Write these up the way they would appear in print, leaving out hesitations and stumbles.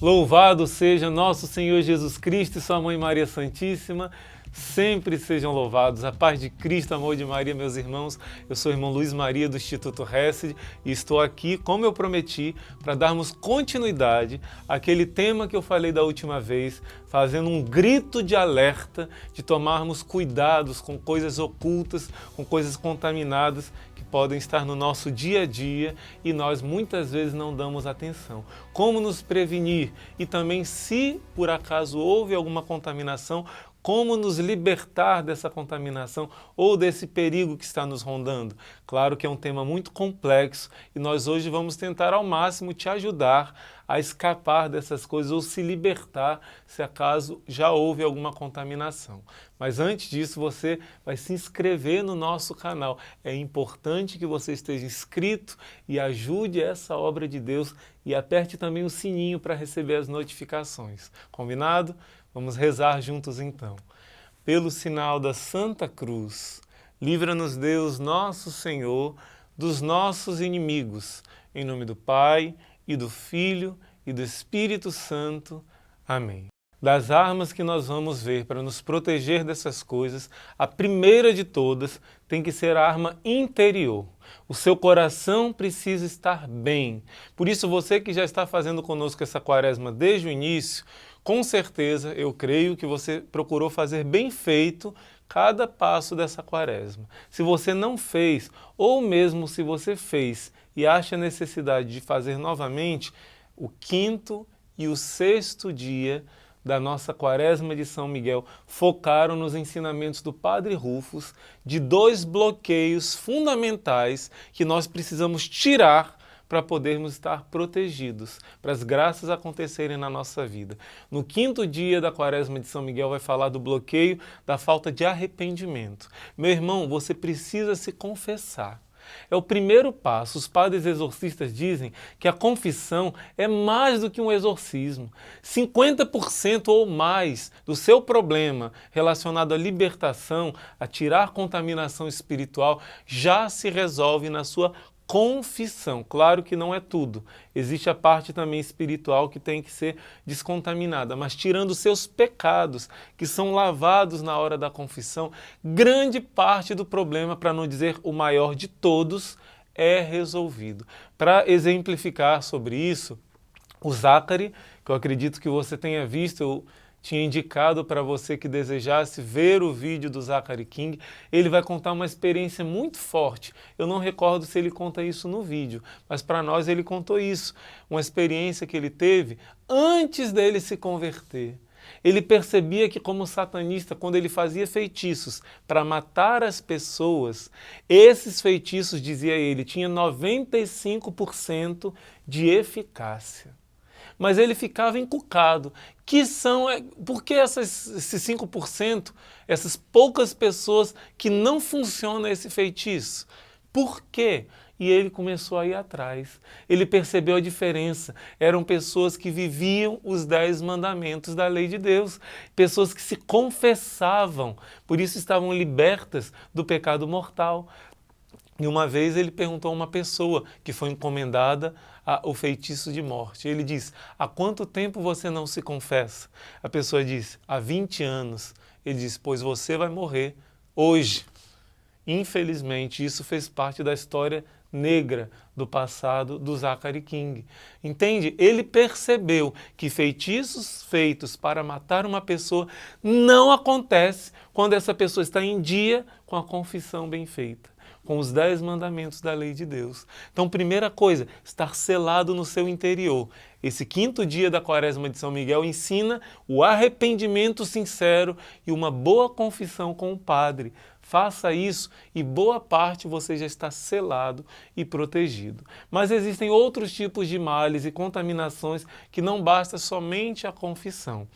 Louvado seja nosso Senhor Jesus Cristo e sua Mãe Maria Santíssima. Sempre sejam louvados. A paz de Cristo, amor de Maria, meus irmãos. Eu sou o irmão Luiz Maria do Instituto Hesed e estou aqui, como eu prometi, para darmos continuidade àquele tema que eu falei da última vez, fazendo um grito de alerta de tomarmos cuidados com coisas ocultas, com coisas contaminadas que podem estar no nosso dia a dia e nós muitas vezes não damos atenção. Como nos prevenir e também, se por acaso houve alguma contaminação, como nos libertar dessa contaminação ou desse perigo que está nos rondando? Claro que é um tema muito complexo e nós hoje vamos tentar ao máximo te ajudar a escapar dessas coisas ou se libertar se acaso já houve alguma contaminação. Mas antes disso, você vai se inscrever no nosso canal. É importante que você esteja inscrito e ajude essa obra de Deus e aperte também o sininho para receber as notificações. Combinado? Vamos rezar juntos então. Pelo sinal da Santa Cruz, livra-nos Deus nosso Senhor dos nossos inimigos. Em nome do Pai, e do Filho, e do Espírito Santo. Amém. Das armas que nós vamos ver para nos proteger dessas coisas, a primeira de todas tem que ser a arma interior. O seu coração precisa estar bem. Por isso, você que já está fazendo conosco essa quaresma desde o início, com certeza, eu creio que você procurou fazer bem feito cada passo dessa quaresma. Se você não fez, ou mesmo se você fez e acha necessidade de fazer novamente, o 5º e o 6º dia da nossa quaresma de São Miguel focaram nos ensinamentos do Padre Rufus de 2 bloqueios fundamentais que nós precisamos tirar para podermos estar protegidos, para as graças acontecerem na nossa vida. No 5º dia da quaresma de São Miguel vai falar do bloqueio da falta de arrependimento. Meu irmão, você precisa se confessar. É o primeiro passo. Os padres exorcistas dizem que a confissão é mais do que um exorcismo. 50% ou mais do seu problema relacionado à libertação, a tirar contaminação espiritual, já se resolve na sua confissão. Claro que não é tudo. Existe a parte também espiritual que tem que ser descontaminada, mas tirando os seus pecados, que são lavados na hora da confissão, grande parte do problema, para não dizer o maior de todos, é resolvido. Para exemplificar sobre isso, o Zachary, que eu acredito que você tenha visto, eu tinha indicado para você que desejasse ver o vídeo do Zachary King, ele vai contar uma experiência muito forte. Eu não recordo se ele conta isso no vídeo, mas para nós ele contou isso. Uma experiência que ele teve antes dele se converter. Ele percebia que, como satanista, quando ele fazia feitiços para matar as pessoas, esses feitiços, dizia ele, tinham 95% de eficácia. Mas ele ficava encucado. Por que esses 5%, essas poucas pessoas que não funciona esse feitiço? Por quê? E ele começou a ir atrás. Ele percebeu a diferença. Eram pessoas que viviam os 10 mandamentos da lei de Deus. Pessoas que se confessavam. Por isso estavam libertas do pecado mortal. E uma vez ele perguntou a uma pessoa que foi encomendada o feitiço de morte. Ele disse: há quanto tempo você não se confessa? A pessoa disse: há 20 anos. Ele disse: pois você vai morrer hoje. Infelizmente, isso fez parte da história negra do passado do Zachary King. Entende? Ele percebeu que feitiços feitos para matar uma pessoa não acontece quando essa pessoa está em dia com a confissão bem feita, com os 10 mandamentos da lei de Deus. Então, primeira coisa, estar selado no seu interior. Esse 5º dia da quaresma de São Miguel ensina o arrependimento sincero e uma boa confissão com o Padre. Faça isso e boa parte você já está selado e protegido. Mas existem outros tipos de males e contaminações que não basta somente a confissão.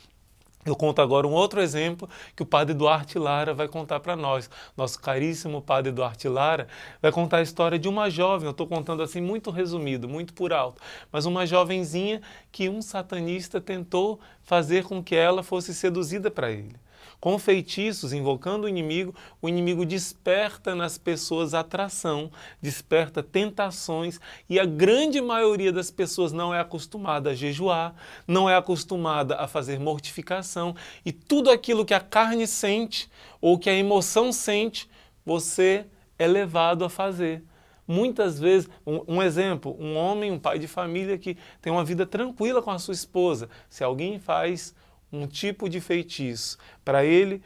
Eu conto agora um outro exemplo que o Padre Duarte Lara vai contar para nós. Nosso caríssimo Padre Duarte Lara vai contar a história de uma jovem, eu estou contando assim muito resumido, muito por alto, mas uma jovenzinha que um satanista tentou fazer com que ela fosse seduzida para ele. Com feitiços, invocando o inimigo desperta nas pessoas atração, desperta tentações, e a grande maioria das pessoas não é acostumada a jejuar, não é acostumada a fazer mortificação, e tudo aquilo que a carne sente ou que a emoção sente, você é levado a fazer. Muitas vezes, um exemplo, um homem, um pai de família que tem uma vida tranquila com a sua esposa, se alguém faz um tipo de feitiço para ele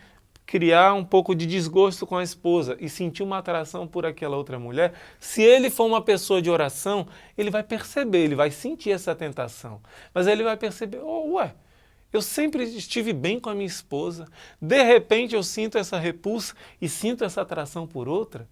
criar um pouco de desgosto com a esposa e sentir uma atração por aquela outra mulher, se ele for uma pessoa de oração, ele vai perceber, ele vai sentir essa tentação. Mas ele vai perceber, eu sempre estive bem com a minha esposa, de repente eu sinto essa repulsa e sinto essa atração por outra.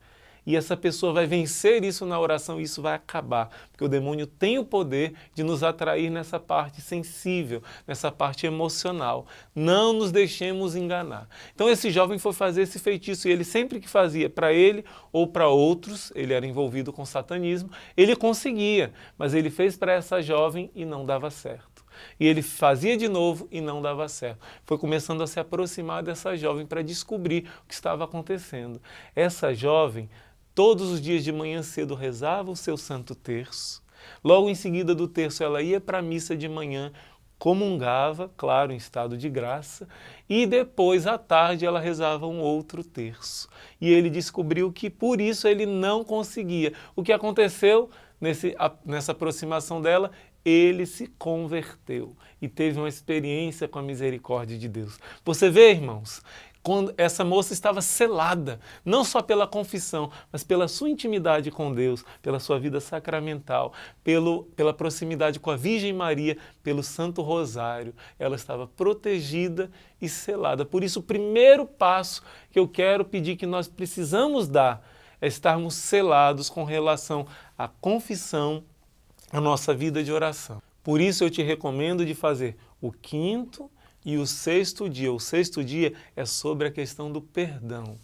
E essa pessoa vai vencer isso na oração e isso vai acabar, porque o demônio tem o poder de nos atrair nessa parte sensível, nessa parte emocional. Não nos deixemos enganar. Então esse jovem foi fazer esse feitiço e ele sempre que fazia para ele ou para outros, ele era envolvido com satanismo, ele conseguia, mas ele fez para essa jovem e não dava certo. E ele fazia de novo e não dava certo. Foi começando a se aproximar dessa jovem para descobrir o que estava acontecendo. Essa jovem todos os dias de manhã cedo rezava o seu Santo Terço. Logo em seguida do terço ela ia para a missa de manhã, comungava, claro, em estado de graça, e depois à tarde ela rezava um outro terço. E ele descobriu que por isso ele não conseguia. O que aconteceu nessa aproximação dela? Ele se converteu e teve uma experiência com a misericórdia de Deus. Você vê, irmãos, quando essa moça estava selada, não só pela confissão, mas pela sua intimidade com Deus, pela sua vida sacramental, pela proximidade com a Virgem Maria, pelo Santo Rosário. Ela estava protegida e selada. Por isso, o primeiro passo que eu quero pedir que nós precisamos dar é estarmos selados com relação à confissão, à nossa vida de oração. Por isso, eu te recomendo de fazer o 5º e o 6º dia. O 6º dia é sobre a questão do perdão.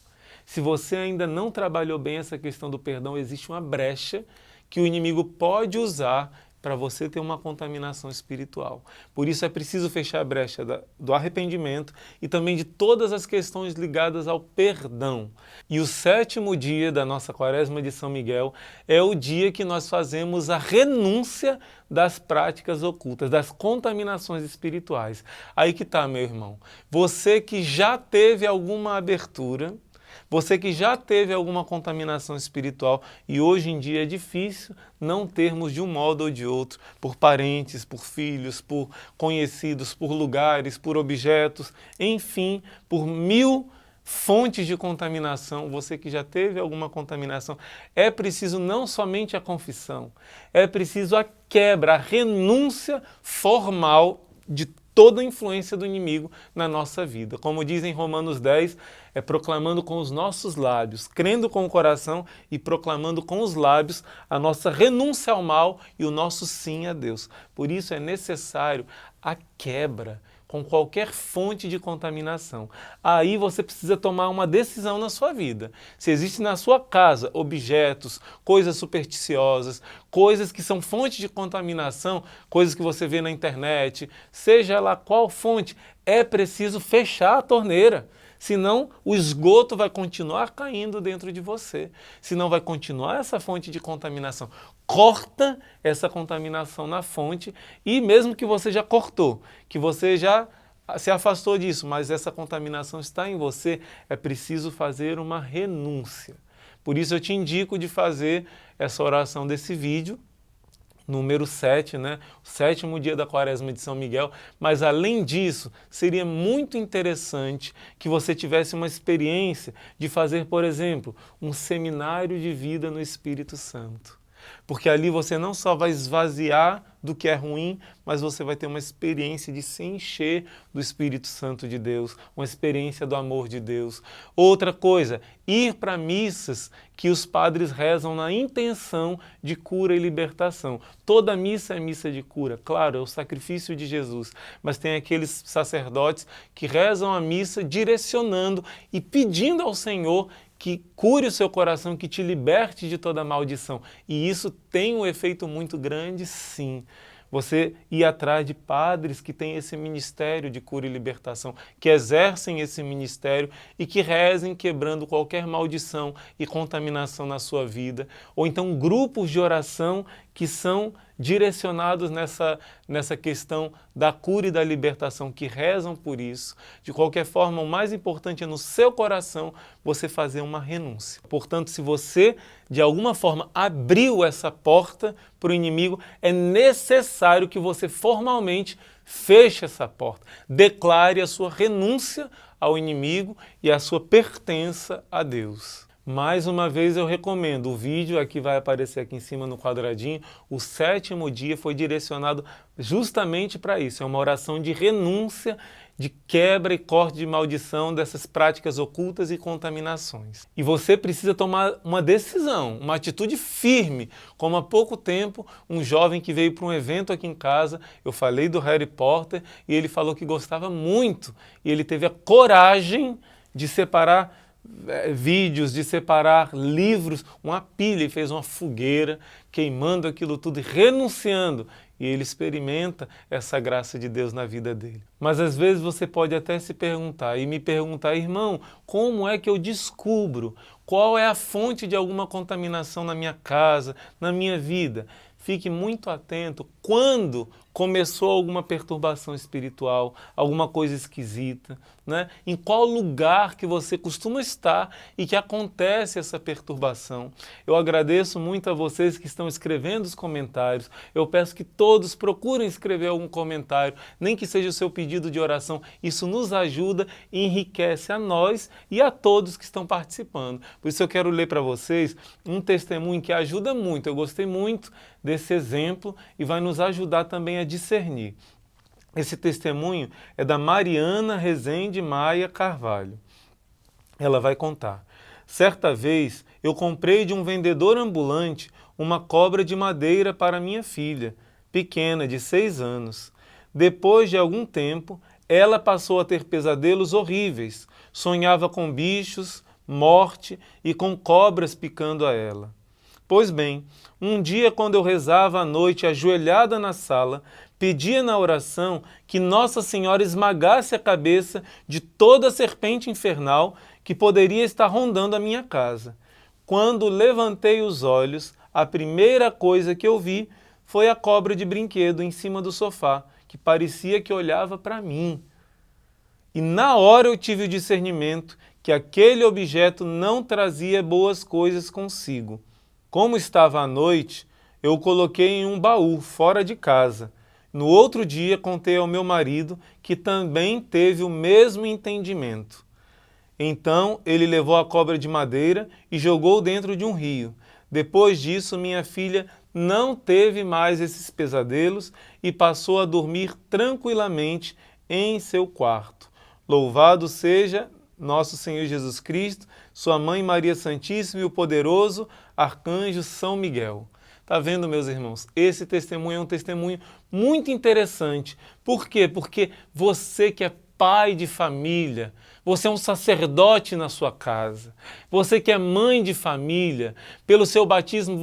Se você ainda não trabalhou bem essa questão do perdão, existe uma brecha que o inimigo pode usar para você ter uma contaminação espiritual. Por isso é preciso fechar a brecha do arrependimento e também de todas as questões ligadas ao perdão. E o 7º dia da nossa Quaresma de São Miguel é o dia que nós fazemos a renúncia das práticas ocultas, das contaminações espirituais. Aí que está, meu irmão. Você que já teve alguma abertura, você que já teve alguma contaminação espiritual e hoje em dia é difícil não termos de um modo ou de outro, por parentes, por filhos, por conhecidos, por lugares, por objetos, enfim, por 1000 fontes de contaminação. Você que já teve alguma contaminação, é preciso não somente a confissão, é preciso a quebra, a renúncia formal de toda a influência do inimigo na nossa vida. Como diz em Romanos 10, é proclamando com os nossos lábios, crendo com o coração e proclamando com os lábios a nossa renúncia ao mal e o nosso sim a Deus. Por isso é necessário a quebra com qualquer fonte de contaminação. Aí você precisa tomar uma decisão na sua vida. Se existe na sua casa objetos, coisas supersticiosas, coisas que são fonte de contaminação, coisas que você vê na internet, seja lá qual fonte, é preciso fechar a torneira. Senão o esgoto vai continuar caindo dentro de você. Senão vai continuar essa fonte de contaminação. Corta essa contaminação na fonte e mesmo que você já cortou, que você já se afastou disso, mas essa contaminação está em você, é preciso fazer uma renúncia. Por isso eu te indico de fazer essa oração desse vídeo, número 7, né? O 7º dia da Quaresma de São Miguel, mas além disso, seria muito interessante que você tivesse uma experiência de fazer, por exemplo, um seminário de vida no Espírito Santo. Porque ali você não só vai esvaziar do que é ruim, mas você vai ter uma experiência de se encher do Espírito Santo de Deus, uma experiência do amor de Deus. Outra coisa, ir para missas que os padres rezam na intenção de cura e libertação. Toda missa é missa de cura, claro, é o sacrifício de Jesus, mas tem aqueles sacerdotes que rezam a missa direcionando e pedindo ao Senhor que cure o seu coração, que te liberte de toda maldição. E isso tem um efeito muito grande, sim. você ir atrás de padres que têm esse ministério de cura e libertação, que exercem esse ministério e que rezem quebrando qualquer maldição e contaminação na sua vida, ou então grupos de oração que são direcionados nessa questão da cura e da libertação, que rezam por isso. De qualquer forma, o mais importante é no seu coração você fazer uma renúncia. Portanto, se você de alguma forma abriu essa porta para o inimigo, é necessário que você formalmente feche essa porta, declare a sua renúncia ao inimigo e a sua pertença a Deus. Mais uma vez eu recomendo, o vídeo aqui vai aparecer aqui em cima no quadradinho, o 7º dia foi direcionado justamente para isso, é uma oração de renúncia, de quebra e corte de maldição dessas práticas ocultas e contaminações. E você precisa tomar uma decisão, uma atitude firme, como há pouco tempo um jovem que veio para um evento aqui em casa, eu falei do Harry Potter e ele falou que gostava muito e ele teve a coragem de separar vídeos, de separar livros, uma pilha, e fez uma fogueira, queimando aquilo tudo e renunciando. E ele experimenta essa graça de Deus na vida dele. Mas às vezes você pode até se perguntar, e me perguntar, irmão, como é que eu descubro qual é a fonte de alguma contaminação na minha casa, na minha vida? Fique muito atento quando começou alguma perturbação espiritual, alguma coisa esquisita, né? Em qual lugar que você costuma estar e que acontece essa perturbação. Eu agradeço muito a vocês que estão escrevendo os comentários. Eu peço que todos procurem escrever algum comentário, nem que seja o seu pedido de oração. Isso nos ajuda e enriquece a nós e a todos que estão participando. Por isso eu quero ler para vocês um testemunho que ajuda muito. Eu gostei muito desse exemplo e vai nos ajudar também a discernir. Esse testemunho é da Mariana Rezende Maia Carvalho. Ela vai contar. Certa vez eu comprei de um vendedor ambulante uma cobra de madeira para minha filha, pequena, de 6 anos. Depois de algum tempo, ela passou a ter pesadelos horríveis. Sonhava com bichos, morte e com cobras picando a ela. Pois bem, um dia quando eu rezava à noite ajoelhada na sala, pedia na oração que Nossa Senhora esmagasse a cabeça de toda serpente infernal que poderia estar rondando a minha casa. Quando levantei os olhos, a primeira coisa que eu vi foi a cobra de brinquedo em cima do sofá, que parecia que olhava para mim. E na hora eu tive o discernimento que aquele objeto não trazia boas coisas consigo. Como estava à noite, eu o coloquei em um baú, fora de casa. No outro dia, contei ao meu marido, que também teve o mesmo entendimento. Então, ele levou a cobra de madeira e jogou dentro de um rio. Depois disso, minha filha não teve mais esses pesadelos e passou a dormir tranquilamente em seu quarto. Louvado seja nosso Senhor Jesus Cristo, sua Mãe Maria Santíssima e o poderoso Arcanjo São Miguel. Tá vendo, meus irmãos? Esse testemunho é um testemunho muito interessante. Por quê? Porque você que é pai de família, você é um sacerdote na sua casa, você que é mãe de família, pelo seu batismo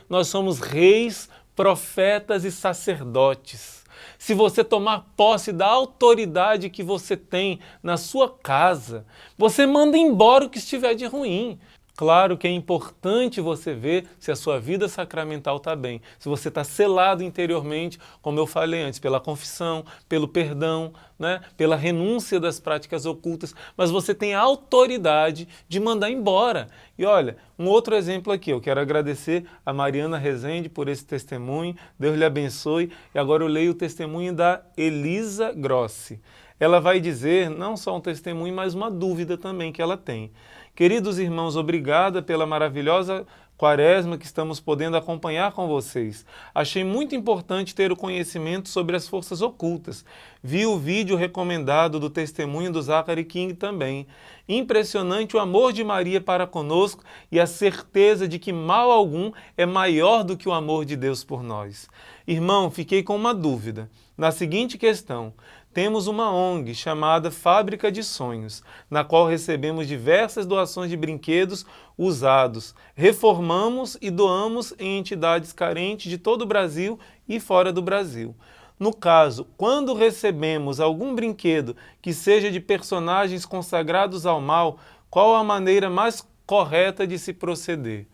nós somos reis, profetas e sacerdotes. Se você tomar posse da autoridade que você tem na sua casa, você manda embora o que estiver de ruim. Claro que é importante você ver se a sua vida sacramental está bem, se você está selado interiormente, como eu falei antes, pela confissão, pelo perdão, né, pela renúncia das práticas ocultas, mas você tem a autoridade de mandar embora. E olha, um outro exemplo aqui, eu quero agradecer a Mariana Rezende por esse testemunho, Deus lhe abençoe, e agora eu leio o testemunho da Elisa Grossi. Ela vai dizer não só um testemunho, mas uma dúvida também que ela tem. Queridos irmãos, obrigada pela maravilhosa quaresma que estamos podendo acompanhar com vocês. Achei muito importante ter o conhecimento sobre as forças ocultas. Vi o vídeo recomendado do testemunho do Zachary King também. Impressionante o amor de Maria para conosco e a certeza de que mal algum é maior do que o amor de Deus por nós. Irmão, fiquei com uma dúvida. Na seguinte questão, temos uma ONG chamada Fábrica de Sonhos, na qual recebemos diversas doações de brinquedos usados, reformamos e doamos em entidades carentes de todo o Brasil e fora do Brasil. No caso, quando recebemos algum brinquedo que seja de personagens consagrados ao mal, qual a maneira mais correta de se proceder?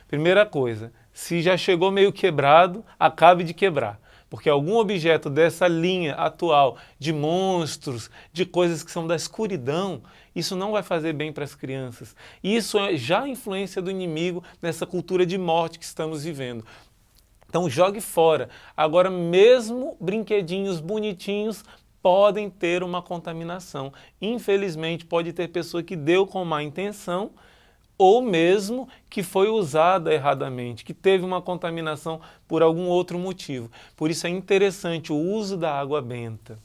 Primeira coisa, se já chegou meio quebrado, acabe de quebrar. Porque algum objeto dessa linha atual de monstros, de coisas que são da escuridão, isso não vai fazer bem para as crianças. Isso é já influência do inimigo nessa cultura de morte que estamos vivendo. Então jogue fora. Agora, mesmo brinquedinhos bonitinhos podem ter uma contaminação. Infelizmente, pode ter pessoa que deu com má intenção, ou mesmo que foi usada erradamente, que teve uma contaminação por algum outro motivo. Por isso é interessante o uso da água benta.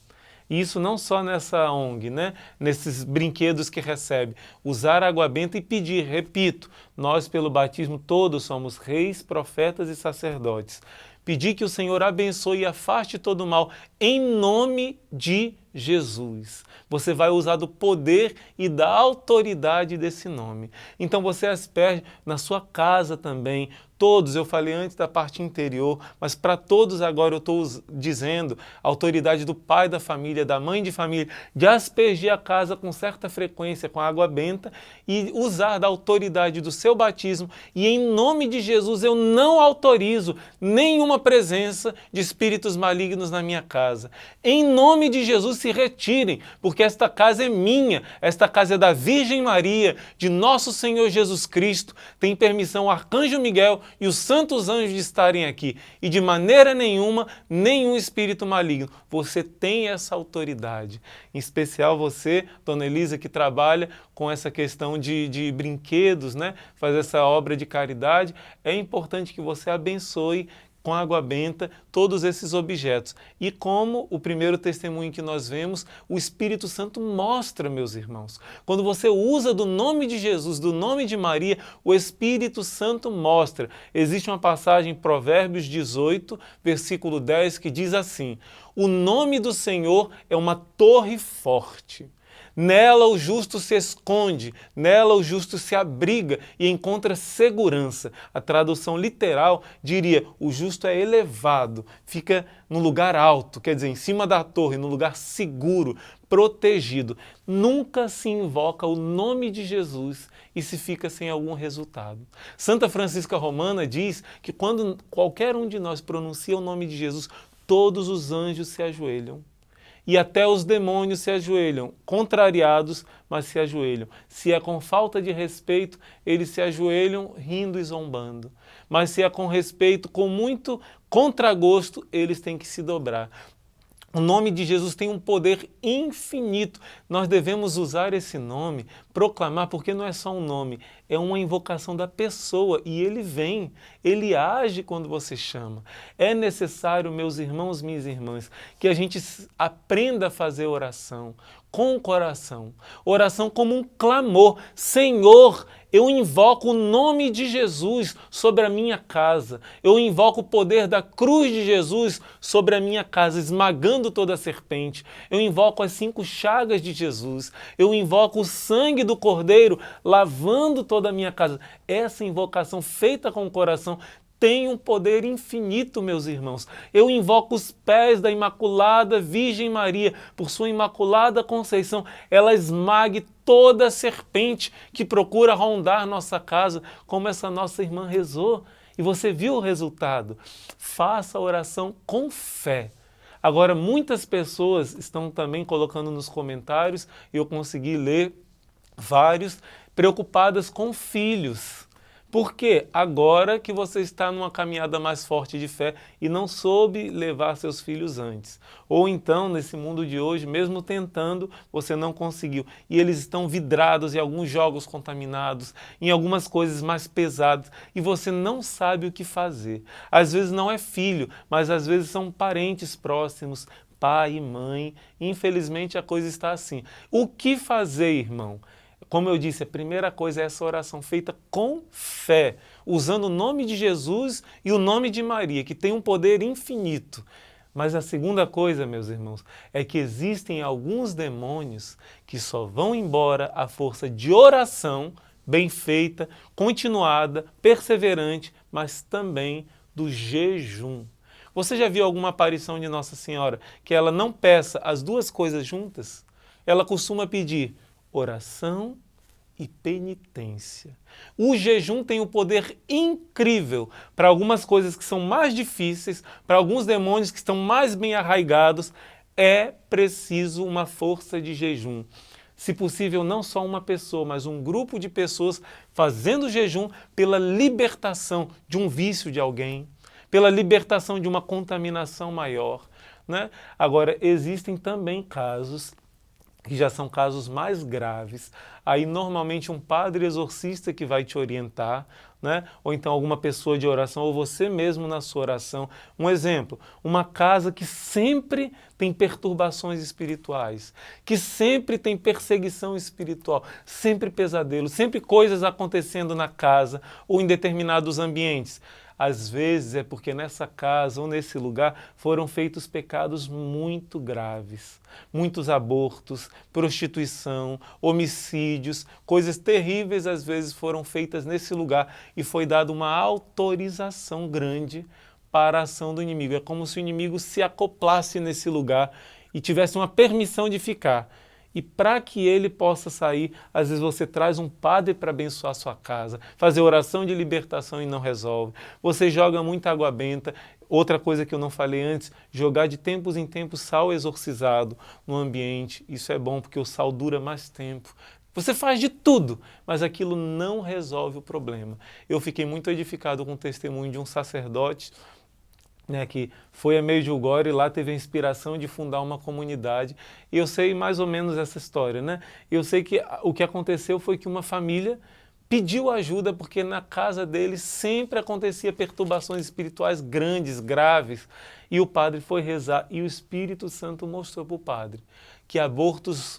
Isso não só nessa ONG, né? Nesses brinquedos que recebe. Usar água benta e pedir, repito, nós pelo batismo todos somos reis, profetas e sacerdotes. Pedir que o Senhor abençoe e afaste todo o mal, em nome de Jesus. Você vai usar do poder e da autoridade desse nome. Então você asperge na sua casa também. Todos, eu falei antes da parte interior, mas para todos agora eu estou dizendo, a autoridade do pai da família, da mãe de família, de aspergir a casa com certa frequência com água benta e usar da autoridade do seu batismo. E em nome de Jesus eu não autorizo nenhuma presença de espíritos malignos na minha casa. Em nome de Jesus se retirem, porque esta casa é minha, esta casa é da Virgem Maria, de nosso Senhor Jesus Cristo, tem permissão o Arcanjo Miguel e os santos anjos de estarem aqui. E de maneira nenhuma, nenhum espírito maligno. Você tem essa autoridade. Em especial você, Dona Elisa, que trabalha com essa questão de brinquedos, né? Faz essa obra de caridade. É importante que você abençoe com água benta todos esses objetos. E como o primeiro testemunho que nós vemos, o Espírito Santo mostra, meus irmãos. Quando você usa do nome de Jesus, do nome de Maria, o Espírito Santo mostra. Existe uma passagem em Provérbios 18, versículo 10, que diz assim: o nome do Senhor é uma torre forte. Nela o justo se esconde, nela o justo se abriga e encontra segurança. A tradução literal diria, o justo é elevado, fica no lugar alto, quer dizer, em cima da torre, no lugar seguro, protegido. Nunca se invoca o nome de Jesus e se fica sem algum resultado. Santa Francisca Romana diz que quando qualquer um de nós pronuncia o nome de Jesus, todos os anjos se ajoelham. E até os demônios se ajoelham, contrariados, mas se ajoelham. Se é com falta de respeito, eles se ajoelham rindo e zombando. Mas se é com respeito, com muito contragosto, eles têm que se dobrar. O nome de Jesus tem um poder infinito. Nós devemos usar esse nome, proclamar, porque não é só um nome, é uma invocação da pessoa e ele vem, ele age quando você chama. É necessário, meus irmãos, minhas irmãs, que a gente aprenda a fazer oração com o coração. Oração como um clamor. Senhor, eu invoco o nome de Jesus sobre a minha casa. Eu invoco o poder da cruz de Jesus sobre a minha casa, esmagando toda a serpente. Eu invoco as 5 chagas de Jesus. Eu invoco o sangue do Cordeiro, lavando toda a minha casa. Essa invocação feita com o coração tem um poder infinito, meus irmãos. Eu invoco os pés da Imaculada Virgem Maria, por sua Imaculada Conceição, ela esmague toda a serpente que procura rondar nossa casa, como essa nossa irmã rezou. E você viu o resultado. Faça a oração com fé. Agora, muitas pessoas estão também colocando nos comentários, e eu consegui ler vários, preocupadas com filhos. Por quê? Agora que você está numa caminhada mais forte de fé e não soube levar seus filhos antes. Ou então, nesse mundo de hoje, mesmo tentando, você não conseguiu. E eles estão vidrados em alguns jogos contaminados, em algumas coisas mais pesadas, e você não sabe o que fazer. Às vezes não é filho, mas às vezes são parentes próximos, pai e mãe. Infelizmente a coisa está assim. O que fazer, irmão? Como eu disse, a primeira coisa é essa oração feita com fé, usando o nome de Jesus e o nome de Maria, que tem um poder infinito. Mas a segunda coisa, meus irmãos, é que existem alguns demônios que só vão embora à força de oração bem feita, continuada, perseverante, mas também do jejum. Você já viu alguma aparição de Nossa Senhora que ela não peça as duas coisas juntas? Ela costuma pedir oração e penitência. O jejum tem um poder incrível para algumas coisas que são mais difíceis, para alguns demônios que estão mais bem arraigados. É preciso uma força de jejum. Se possível, não só uma pessoa, mas um grupo de pessoas fazendo jejum pela libertação de um vício de alguém, pela libertação de uma contaminação maior, né? Agora, existem também casos que já são casos mais graves. Aí normalmente um padre exorcista que vai te orientar, né? Ou então alguma pessoa de oração, ou você mesmo na sua oração. Um exemplo, uma casa que sempre tem perturbações espirituais, que sempre tem perseguição espiritual, sempre pesadelo, sempre coisas acontecendo na casa ou em determinados ambientes. Às vezes é porque nessa casa ou nesse lugar foram feitos pecados muito graves. Muitos abortos, prostituição, homicídios, coisas terríveis às vezes foram feitas nesse lugar e foi dada uma autorização grande para a ação do inimigo. É como se o inimigo se acoplasse nesse lugar e tivesse uma permissão de ficar. E para que ele possa sair, às vezes você traz um padre para abençoar a sua casa, fazer oração de libertação e não resolve. Você joga muita água benta. Outra coisa que eu não falei antes, jogar de tempos em tempos sal exorcizado no ambiente. Isso é bom porque o sal dura mais tempo. Você faz de tudo, mas aquilo não resolve o problema. Eu fiquei muito edificado com o testemunho de um sacerdote, né, que foi a Medjugorje e lá teve a inspiração de fundar uma comunidade. E eu sei mais ou menos essa história, né? Eu sei que o que aconteceu foi que uma família pediu ajuda porque na casa deles sempre acontecia perturbações espirituais grandes, graves. E o padre foi rezar e o Espírito Santo mostrou para o padre que abortos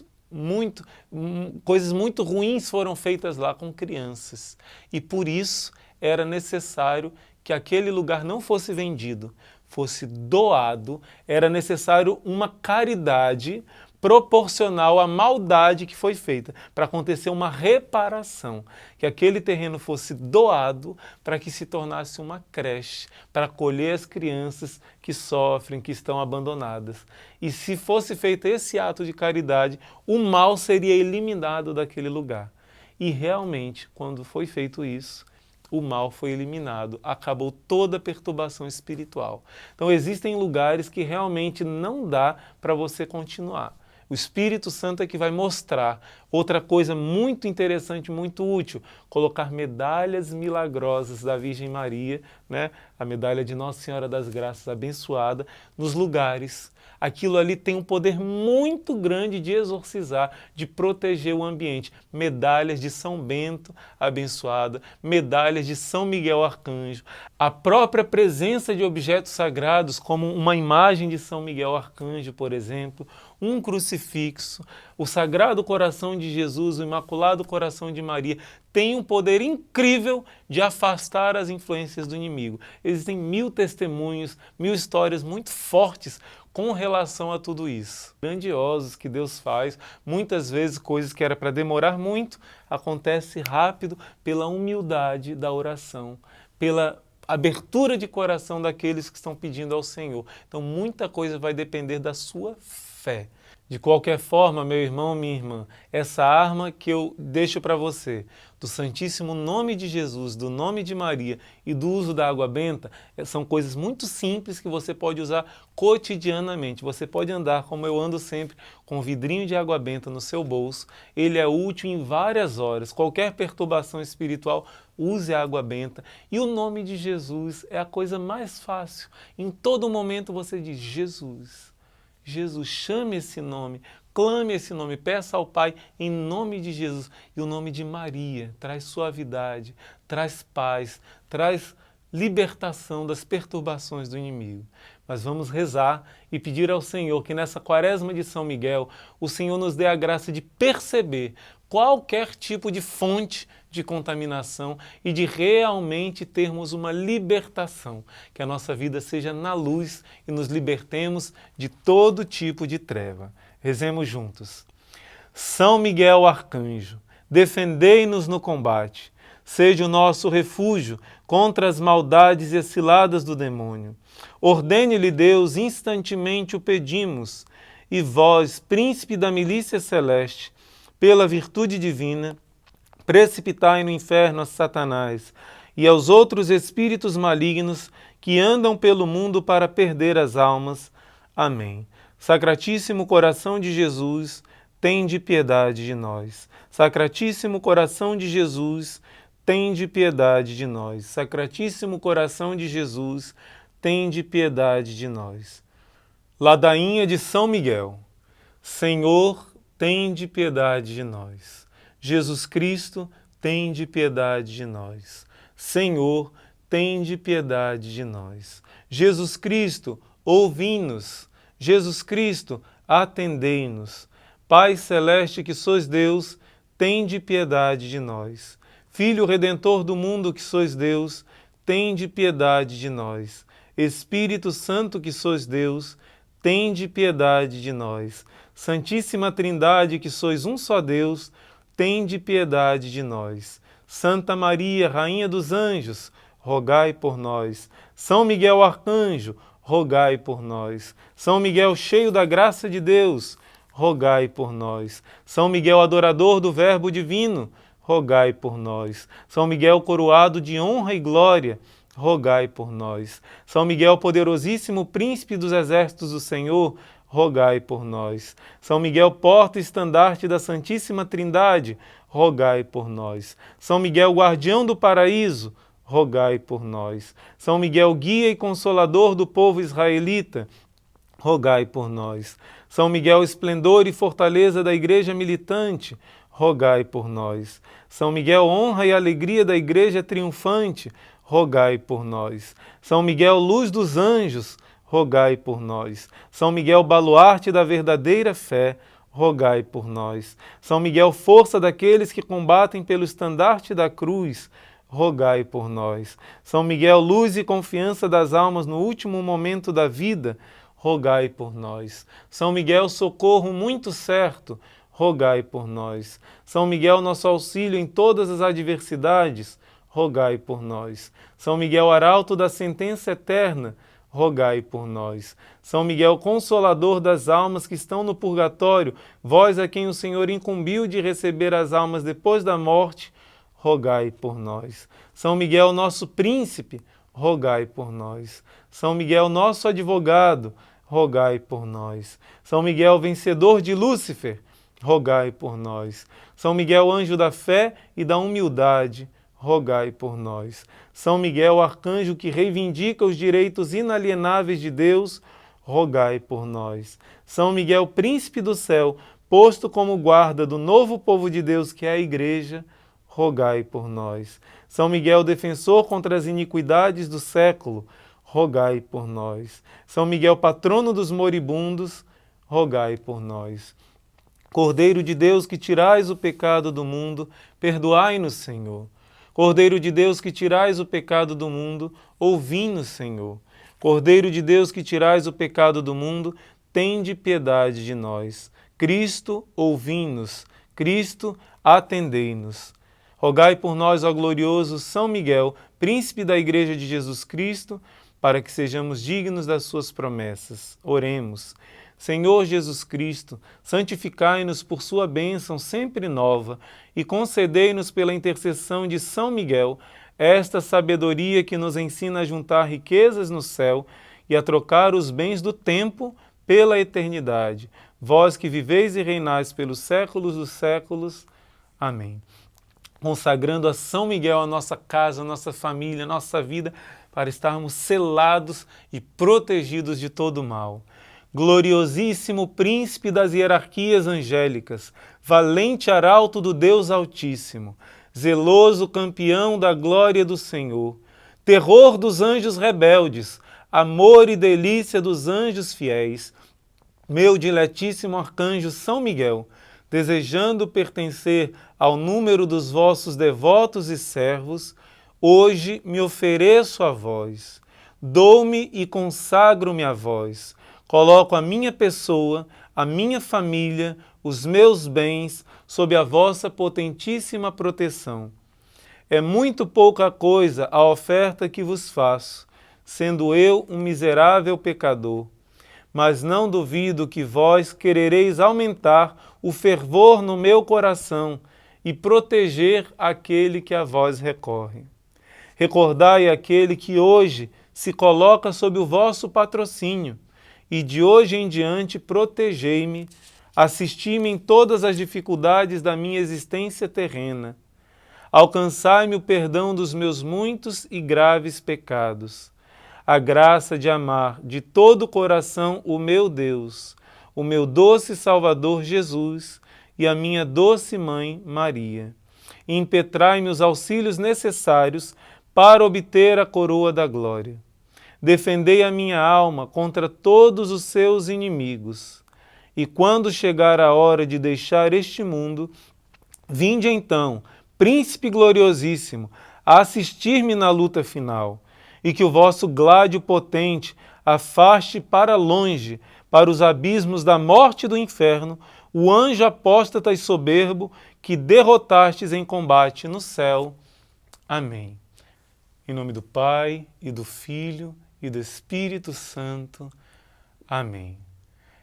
coisas muito ruins foram feitas lá com crianças. E por isso era necessário que aquele lugar não fosse vendido, fosse doado, era necessário uma caridade proporcional à maldade que foi feita, para acontecer uma reparação, que aquele terreno fosse doado para que se tornasse uma creche, para acolher as crianças que sofrem, que estão abandonadas. E se fosse feito esse ato de caridade, o mal seria eliminado daquele lugar. E realmente, quando foi feito isso, o mal foi eliminado, acabou toda a perturbação espiritual. Então existem lugares que realmente não dá para você continuar. O Espírito Santo é que vai mostrar. Outra coisa muito interessante, muito útil, colocar medalhas milagrosas da Virgem Maria, né? A medalha de Nossa Senhora das Graças abençoada, nos lugares. Aquilo ali tem um poder muito grande de exorcizar, de proteger o ambiente. Medalhas de São Bento abençoada, medalhas de São Miguel Arcanjo. A própria presença de objetos sagrados, como uma imagem de São Miguel Arcanjo, por exemplo, um crucifixo, o Sagrado Coração de Jesus, o Imaculado Coração de Maria, tem um poder incrível de afastar as influências do inimigo. Existem 1000 testemunhos, 1000 histórias muito fortes com relação a tudo isso. Grandiosos que Deus faz, muitas vezes coisas que era para demorar muito, acontece rápido pela humildade da oração, pela abertura de coração daqueles que estão pedindo ao Senhor. Então muita coisa vai depender da sua fé. De qualquer forma, meu irmão, minha irmã, essa arma que eu deixo para você, do Santíssimo Nome de Jesus, do nome de Maria e do uso da água benta, são coisas muito simples que você pode usar cotidianamente. Você pode andar, como eu ando sempre, com um vidrinho de água benta no seu bolso. Ele é útil em várias horas. Qualquer perturbação espiritual, use a água benta. E o nome de Jesus é a coisa mais fácil. Em todo momento você diz Jesus. Jesus, chame esse nome, clame esse nome, peça ao Pai em nome de Jesus. E o nome de Maria traz suavidade, traz paz, traz libertação das perturbações do inimigo. Mas vamos rezar e pedir ao Senhor que nessa quaresma de São Miguel, o Senhor nos dê a graça de perceber qualquer tipo de fonte de contaminação e de realmente termos uma libertação, que a nossa vida seja na luz e nos libertemos de todo tipo de treva. Rezemos juntos. São Miguel Arcanjo, defendei-nos no combate, seja o nosso refúgio contra as maldades e as ciladas do demônio. Ordene-lhe Deus, instantemente o pedimos, e vós, príncipe da milícia celeste, pela virtude divina, precipitai no inferno a Satanás e aos outros espíritos malignos que andam pelo mundo para perder as almas. Amém. Sacratíssimo coração de Jesus, tende piedade de nós. Sacratíssimo coração de Jesus, tende piedade de nós. Sacratíssimo coração de Jesus, tende piedade de nós. Ladainha de São Miguel. Senhor, tende piedade de nós. Jesus Cristo, tende piedade de nós. Senhor, tende piedade de nós. Jesus Cristo, ouvi-nos. Jesus Cristo, atendei-nos. Pai celeste que sois Deus, tende piedade de nós. Filho Redentor do mundo que sois Deus, tende piedade de nós. Espírito Santo que sois Deus, tende piedade de nós. Santíssima Trindade que sois um só Deus, tende piedade de nós. Santa Maria, Rainha dos Anjos, rogai por nós. São Miguel Arcanjo, rogai por nós. São Miguel cheio da graça de Deus, rogai por nós. São Miguel adorador do Verbo Divino, rogai por nós. São Miguel coroado de honra e glória, rogai por nós. São Miguel poderosíssimo príncipe dos exércitos do Senhor, rogai por nós. São Miguel porta e estandarte da Santíssima Trindade, rogai por nós. São Miguel guardião do paraíso, rogai por nós. São Miguel guia e consolador do povo israelita, rogai por nós. São Miguel esplendor e fortaleza da Igreja militante, rogai por nós. São Miguel honra e alegria da Igreja triunfante, rogai por nós. São Miguel luz dos anjos, rogai por nós. São Miguel baluarte da verdadeira fé, rogai por nós. São Miguel força daqueles que combatem pelo estandarte da cruz, rogai por nós. São Miguel luz e confiança das almas no último momento da vida, rogai por nós. São Miguel socorro muito certo, rogai por nós. São Miguel nosso auxílio em todas as adversidades, rogai por nós. São Miguel arauto da sentença eterna, rogai por nós. São Miguel consolador das almas que estão no purgatório, vós a quem o Senhor incumbiu de receber as almas depois da morte, rogai por nós. São Miguel nosso príncipe, rogai por nós. São Miguel nosso advogado, rogai por nós. São Miguel vencedor de Lúcifer, rogai por nós. São Miguel anjo da fé e da humildade, rogai por nós. São Miguel arcanjo que reivindica os direitos inalienáveis de Deus, rogai por nós. São Miguel príncipe do céu, posto como guarda do novo povo de Deus que é a Igreja, rogai por nós. São Miguel defensor contra as iniquidades do século, rogai por nós. São Miguel patrono dos moribundos, rogai por nós. Cordeiro de Deus que tirais o pecado do mundo, perdoai-nos, Senhor. Cordeiro de Deus que tirais o pecado do mundo, ouvi-nos, Senhor. Cordeiro de Deus que tirais o pecado do mundo, tende piedade de nós. Cristo, ouvi-nos. Cristo, atendei-nos. Rogai por nós, ó glorioso São Miguel, príncipe da Igreja de Jesus Cristo, para que sejamos dignos das suas promessas. Oremos. Senhor Jesus Cristo, santificai-nos por sua bênção sempre nova e concedei-nos pela intercessão de São Miguel esta sabedoria que nos ensina a juntar riquezas no céu e a trocar os bens do tempo pela eternidade. Vós que viveis e reinais pelos séculos dos séculos. Amém. Consagrando a São Miguel a nossa casa, a nossa família, a nossa vida, para estarmos selados e protegidos de todo mal. Gloriosíssimo príncipe das hierarquias angélicas, valente arauto do Deus Altíssimo, zeloso campeão da glória do Senhor, terror dos anjos rebeldes, amor e delícia dos anjos fiéis, meu diletíssimo arcanjo São Miguel, desejando pertencer ao número dos vossos devotos e servos, hoje me ofereço a vós, dou-me e consagro-me a vós, coloco a minha pessoa, a minha família, os meus bens sob a vossa potentíssima proteção. É muito pouca coisa a oferta que vos faço, sendo eu um miserável pecador. Mas não duvido que vós querereis aumentar o fervor no meu coração e proteger aquele que a vós recorre. Recordai aquele que hoje se coloca sob o vosso patrocínio, e de hoje em diante protegei-me, assisti-me em todas as dificuldades da minha existência terrena. Alcançai-me o perdão dos meus muitos e graves pecados, a graça de amar de todo o coração o meu Deus, o meu doce Salvador Jesus e a minha doce Mãe Maria. E impetrai-me os auxílios necessários para obter a coroa da glória. Defendei a minha alma contra todos os seus inimigos. E quando chegar a hora de deixar este mundo, vinde então, Príncipe gloriosíssimo, a assistir-me na luta final, e que o vosso gládio potente afaste para longe, para os abismos da morte e do inferno, o anjo apóstata e soberbo que derrotastes em combate no céu. Amém. Em nome do Pai, e do Filho, e do Espírito Santo. Amém.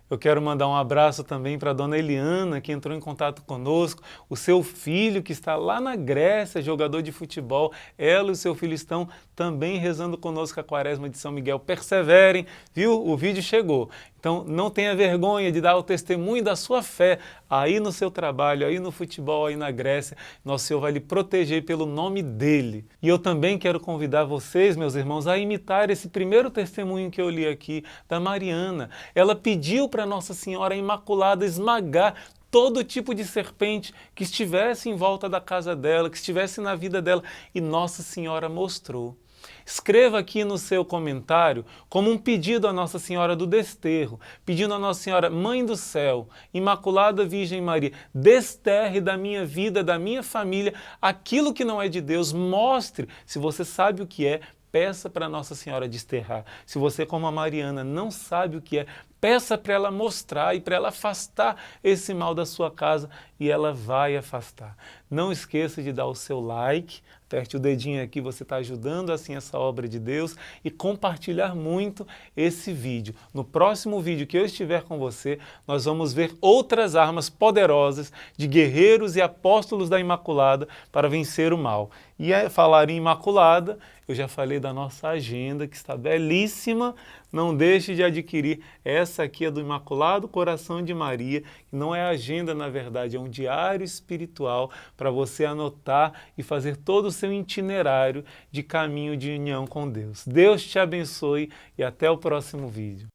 Eu quero mandar um abraço também para a dona Eliana, que entrou em contato conosco, o seu filho que está lá na Grécia, jogador de futebol. Ela e o seu filho estão também rezando conosco a Quaresma de São Miguel. Perseverem, viu? O vídeo chegou. Então não tenha vergonha de dar o testemunho da sua fé aí no seu trabalho, aí no futebol, aí na Grécia. Nosso Senhor vai lhe proteger pelo nome dele. E eu também quero convidar vocês, meus irmãos, a imitar esse primeiro testemunho que eu li aqui, da Mariana. Ela pediu para Nossa Senhora Imaculada esmagar todo tipo de serpente que estivesse em volta da casa dela, que estivesse na vida dela, e Nossa Senhora mostrou. Escreva aqui no seu comentário como um pedido à Nossa Senhora do Desterro, pedindo à Nossa Senhora, Mãe do Céu, Imaculada Virgem Maria, desterre da minha vida, da minha família, aquilo que não é de Deus. Mostre, se você sabe o que é, peça para Nossa Senhora desterrar. Se você, como a Mariana, não sabe o que é, peça para ela mostrar e para ela afastar esse mal da sua casa, e ela vai afastar. Não esqueça de dar o seu like, aperte o dedinho aqui, você está ajudando assim essa obra de Deus, e compartilhar muito esse vídeo. No próximo vídeo que eu estiver com você, nós vamos ver outras armas poderosas de guerreiros e apóstolos da Imaculada para vencer o mal. E a falar em Imaculada, eu já falei da nossa agenda, que está belíssima. Não deixe de adquirir. Essa aqui é do Imaculado Coração de Maria, que não é agenda, na verdade, é um diário espiritual para você anotar e fazer todo o seu itinerário de caminho de união com Deus. Deus te abençoe e até o próximo vídeo.